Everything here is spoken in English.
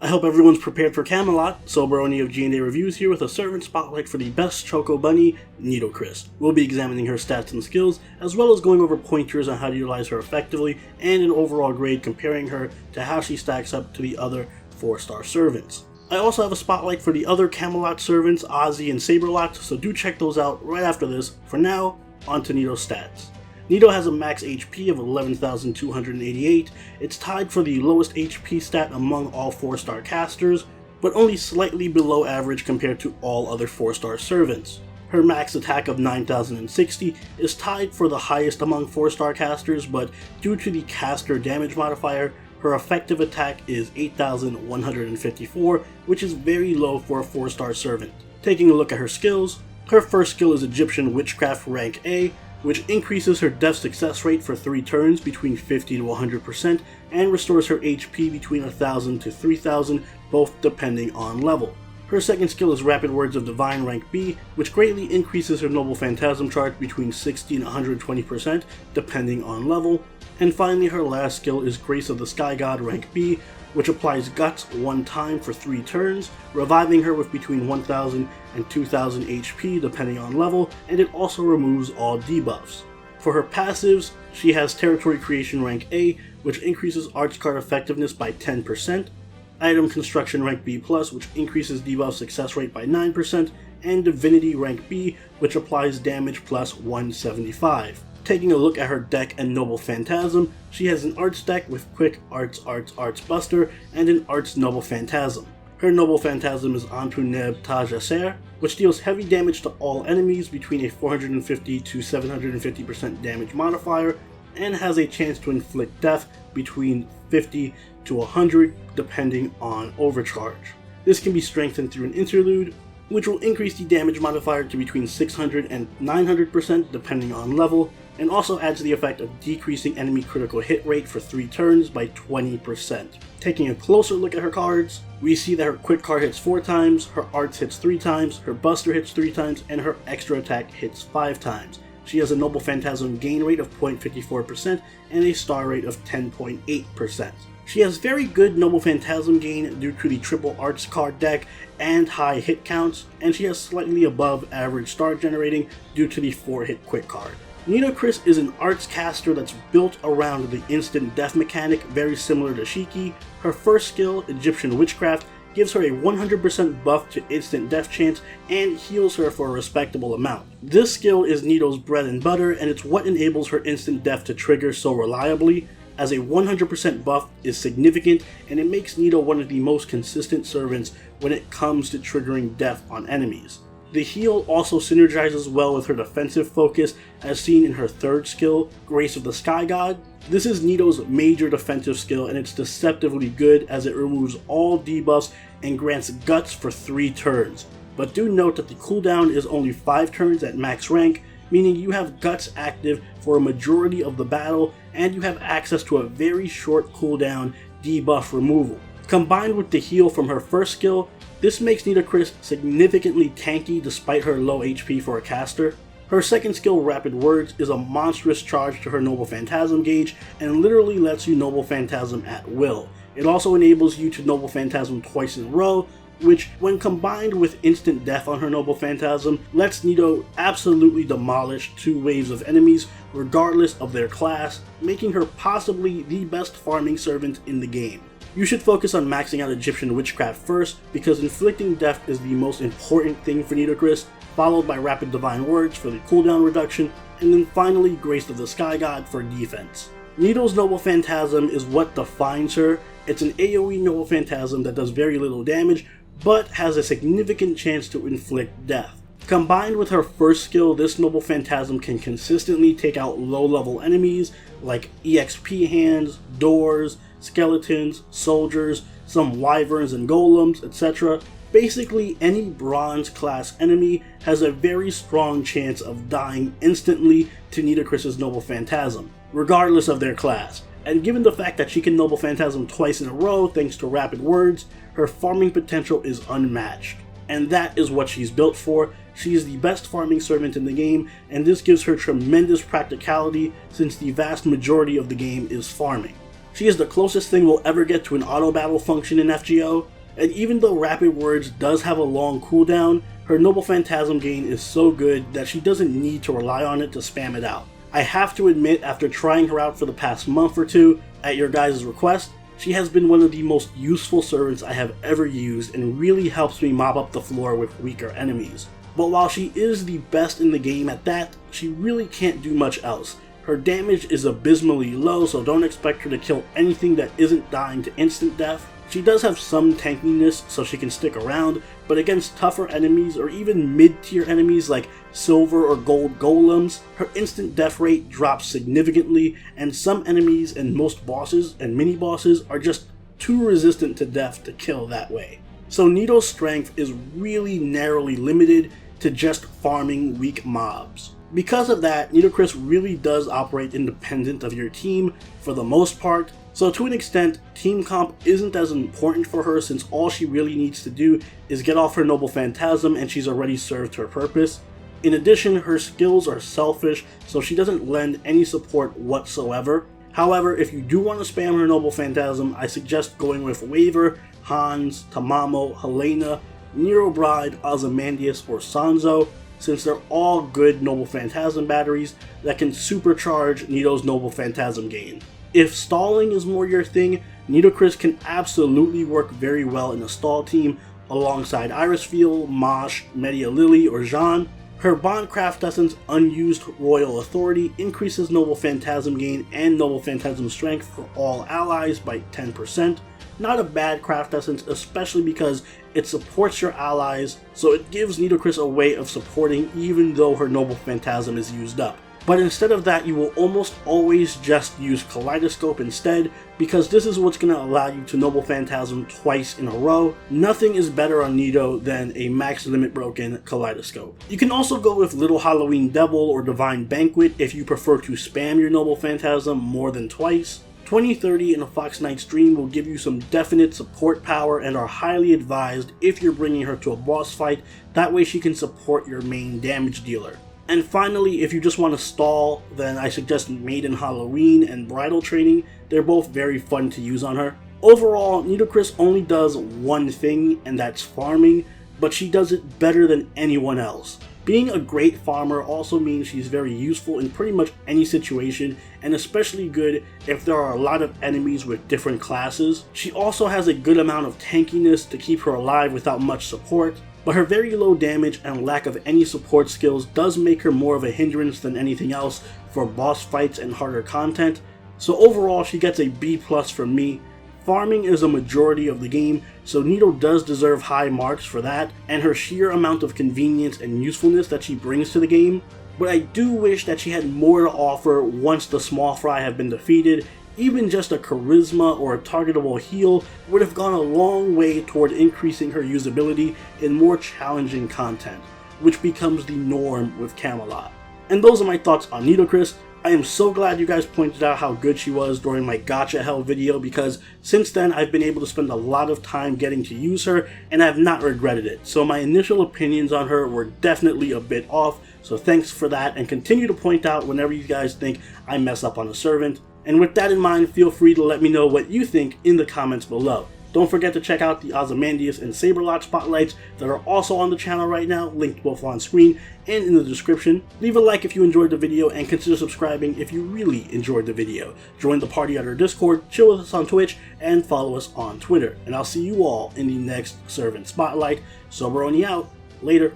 I hope everyone's prepared for Camelot. Soberoni of G&A Reviews here with a servant spotlight for the best Choco Bunny, Nitocris. We'll be examining her stats and skills, as well as going over pointers on how to utilize her effectively, and an overall grade comparing her to how she stacks up to the other 4-star servants. I also have a spotlight for the other Camelot servants, Ozzy and Saberlot, so do check those out right after this. For now, on to Nito's stats. Nito has a max HP of 11,288. It's tied for the lowest HP stat among all 4-star casters, but only slightly below average compared to all other 4-star servants. Her max attack of 9,060 is tied for the highest among 4-star casters, but due to the caster damage modifier, her effective attack is 8,154, which is very low for a 4-star servant. Taking a look at her skills, her first skill is Egyptian Witchcraft rank A, which increases her death success rate for 3 turns between 50 to 100% and restores her HP between 1,000 to 3,000, both depending on level. Her second skill is Rapid Words of Divine rank B, which greatly increases her Noble Phantasm charge between 60 and 120% depending on level. And finally, her last skill is Grace of the Sky God rank B, which applies Guts 1 time for 3 turns, reviving her with between 1,000 and 2,000 HP depending on level, and it also removes all debuffs. For her passives, she has Territory Creation rank A, which increases Arts card effectiveness by 10%, Item Construction rank B+, which increases debuff success rate by 9%, and Divinity rank B, which applies damage plus 175. Taking a look at her deck and Noble Phantasm, she has an Arts deck with Quick Arts Buster and an Arts Noble Phantasm. Her Noble Phantasm is Anpu Neb Tajaser, which deals heavy damage to all enemies between a 450 to 750% damage modifier, and has a chance to inflict death between 50 to 100 depending on overcharge. This can be strengthened through an interlude, which will increase the damage modifier to between 600 and 900% depending on level, and also adds the effect of decreasing enemy critical hit rate for 3 turns by 20%. Taking a closer look at her cards, we see that her quick card hits 4 times, her arts hits 3 times, her buster hits 3 times, and her extra attack hits 5 times. She has a Noble Phantasm gain rate of 0.54% and a star rate of 10.8%. She has very good Noble Phantasm gain due to the triple arts card deck and high hit counts, and she has slightly above average star generating due to the 4-hit quick card. Nitocris is an arts caster that's built around the instant death mechanic, very similar to Shiki. Her first skill, Egyptian Witchcraft, gives her a 100% buff to instant death chance and heals her for a respectable amount. This skill is Nito's bread and butter, and it's what enables her instant death to trigger so reliably, as a 100% buff is significant, and it makes Nito one of the most consistent servants when it comes to triggering death on enemies. The heal also synergizes well with her defensive focus, as seen in her third skill, Grace of the Sky God. This is Nito's major defensive skill, and it's deceptively good as it removes all debuffs and grants Guts for 3 turns. But do note that the cooldown is only 5 turns at max rank, meaning you have Guts active for a majority of the battle, and you have access to a very short cooldown debuff removal. Combined with the heal from her first skill, this makes Nitocris significantly tanky despite her low HP for a caster. Her second skill, Rapid Words, is a monstrous charge to her Noble Phantasm gauge and literally lets you Noble Phantasm at will. It also enables you to Noble Phantasm twice in a row, which, when combined with instant death on her Noble Phantasm, lets Nito absolutely demolish 2 waves of enemies regardless of their class, making her possibly the best farming servant in the game. You should focus on maxing out Egyptian Witchcraft first, because inflicting death is the most important thing for Nitocris, followed by Rapid Divine Words for the cooldown reduction, and then finally Grace of the Sky God for defense. Nito's Noble Phantasm is what defines her. It's an AoE Noble Phantasm that does very little damage, but has a significant chance to inflict death. Combined with her first skill, this Noble Phantasm can consistently take out low-level enemies like EXP hands, doors, skeletons, soldiers, some wyverns and golems, etc. Basically, any bronze class enemy has a very strong chance of dying instantly to Nitocris' Noble Phantasm, regardless of their class. And given the fact that she can Noble Phantasm twice in a row thanks to Rapid Words, her farming potential is unmatched. And that is what she's built for. She is the best farming servant in the game, and this gives her tremendous practicality since the vast majority of the game is farming. She is the closest thing we'll ever get to an auto battle function in FGO, and even though Rapid Words does have a long cooldown, her Noble Phantasm gain is so good that she doesn't need to rely on it to spam it out. I have to admit, after trying her out for the past month or two, at your guys' request, she has been one of the most useful servants I have ever used and really helps me mop up the floor with weaker enemies. But while she is the best in the game at that, she really can't do much else. Her damage is abysmally low, so don't expect her to kill anything that isn't dying to instant death. She does have some tankiness, so she can stick around, but against tougher enemies or even mid-tier enemies like silver or gold golems, her instant death rate drops significantly, and some enemies and most bosses and mini-bosses are just too resistant to death to kill that way. So Nito's strength is really narrowly limited to just farming weak mobs. Because of that, Nitocris really does operate independent of your team for the most part, so to an extent, team comp isn't as important for her since all she really needs to do is get off her Noble Phantasm and she's already served her purpose. In addition, her skills are selfish, so she doesn't lend any support whatsoever. However, if you do want to spam her Noble Phantasm, I suggest going with Waver, Hans, Tamamo, Helena, Nero Bride, Ozymandias, or Sanzo, since they're all good Noble Phantasm batteries that can supercharge Nito's Noble Phantasm gain. If stalling is more your thing, Nitocris can absolutely work very well in a stall team alongside Irisfield, Mosh, Media Lily, or Jean. Her Bondcraft Essence Unused Royal Authority increases Noble Phantasm gain and Noble Phantasm strength for all allies by 10%. Not a bad craft essence, especially because it supports your allies, so it gives Nitocris a way of supporting even though her Noble Phantasm is used up. But instead of that, you will almost always just use Kaleidoscope instead, because this is what's going to allow you to Noble Phantasm twice in a row. Nothing is better on Nito than a max limit broken Kaleidoscope. You can also go with Little Halloween Devil or Divine Banquet if you prefer to spam your Noble Phantasm more than twice. 2030 in a Fox Knight's Dream will give you some definite support power and are highly advised if you're bringing her to a boss fight, that way she can support your main damage dealer. And finally, if you just want to stall, then I suggest Maiden Halloween and Bridal Training. They're both very fun to use on her. Overall, Nitocris only does one thing, and that's farming, but she does it better than anyone else. Being a great farmer also means she's very useful in pretty much any situation, and especially good if there are a lot of enemies with different classes. She also has a good amount of tankiness to keep her alive without much support, but her very low damage and lack of any support skills does make her more of a hindrance than anything else for boss fights and harder content. So overall, she gets a B+ from me. Farming is a majority of the game, so Nito does deserve high marks for that, and her sheer amount of convenience and usefulness that she brings to the game. But I do wish that she had more to offer once the small fry have been defeated. Even just a charisma or a targetable heal would have gone a long way toward increasing her usability in more challenging content, which becomes the norm with Camelot. And those are my thoughts on Nitocris. I am so glad you guys pointed out how good she was during my Gotcha Hell video, because since then I've been able to spend a lot of time getting to use her and I have not regretted it. So my initial opinions on her were definitely a bit off, so thanks for that, and continue to point out whenever you guys think I mess up on a servant. And with that in mind, feel free to let me know what you think in the comments below. Don't forget to check out the Ozymandias and Saberlot spotlights that are also on the channel right now, linked both on screen and in the description. Leave a like if you enjoyed the video, and consider subscribing if you really enjoyed the video. Join the party at our Discord, chill with us on Twitch, and follow us on Twitter. And I'll see you all in the next Servant Spotlight. Soberoni out. Later.